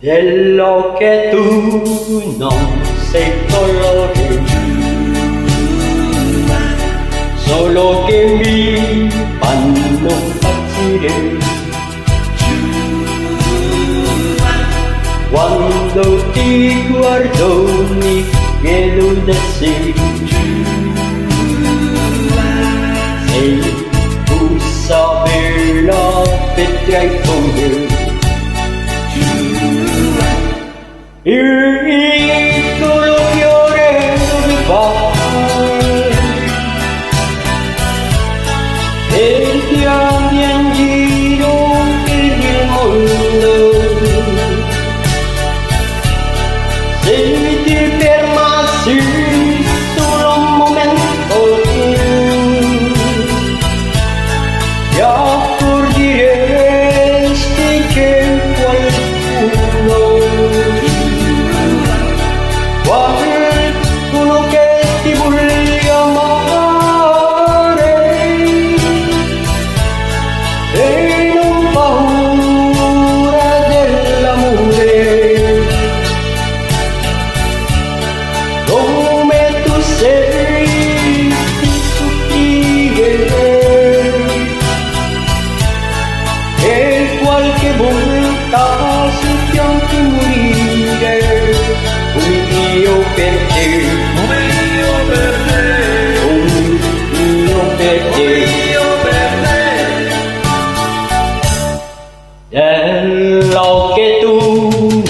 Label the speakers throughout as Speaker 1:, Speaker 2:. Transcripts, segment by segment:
Speaker 1: quello che tu non sei colore, solo che mi fanno impazzire. Quando ti guardo mi chiedo da sé, se tu saperla vedrai come il piccolo fiore dove va e ti abbia in giro per il mondo. Se ti fermassi solo un momento, ti accorgeresti che qualcuno che ti vuole amare e non paura dell'amore, come tu sei di sottile e qualche volta si pianti morire, come io per te,
Speaker 2: come io per te,
Speaker 1: come io per te,
Speaker 2: come io per te.
Speaker 1: quello che tu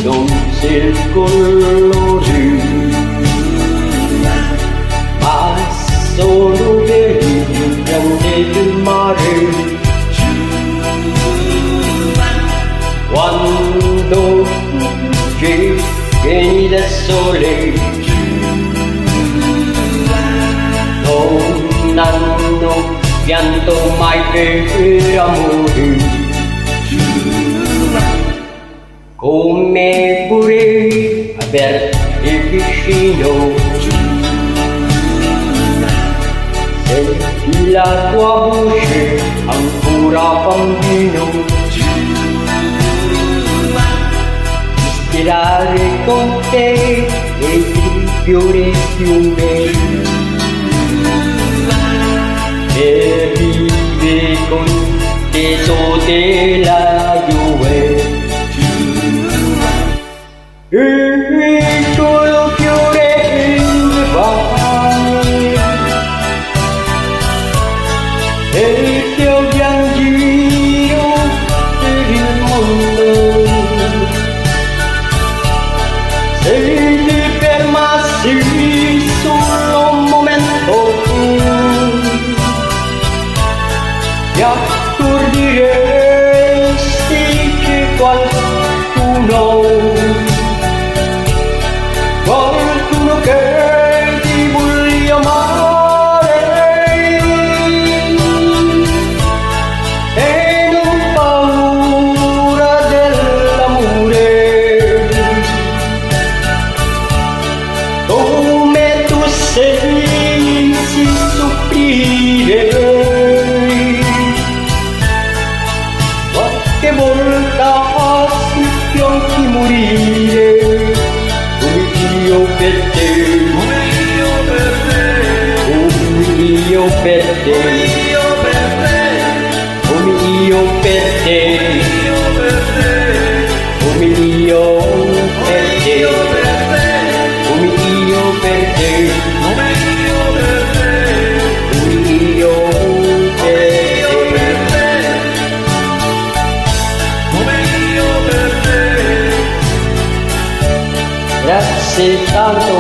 Speaker 1: non sei il colore, ma solo per il grande del mare. Quando vieni da sole, non hanno pianto mai per amore, come pure averti vicino, senti la tua voce ancora bambino, tirare con te e il fiore fiume e vive con te tutte la due. Il piccolo fiore dove va e ti abbia in giro per il mondo. Se ti fermassi solo un momento, ti accorgeresti che qualcuno che ti vuole amare e non paura dell'amore, come tu sei si soffrire, qualche volta si pianti morire, come io per te,
Speaker 2: Come io per te,
Speaker 1: come io per te,
Speaker 2: come io per te,
Speaker 1: come io per te,
Speaker 2: come io per te,
Speaker 1: come io per te,
Speaker 2: come io per te,
Speaker 1: come io per te.
Speaker 2: come io per te.
Speaker 1: Grazie tanto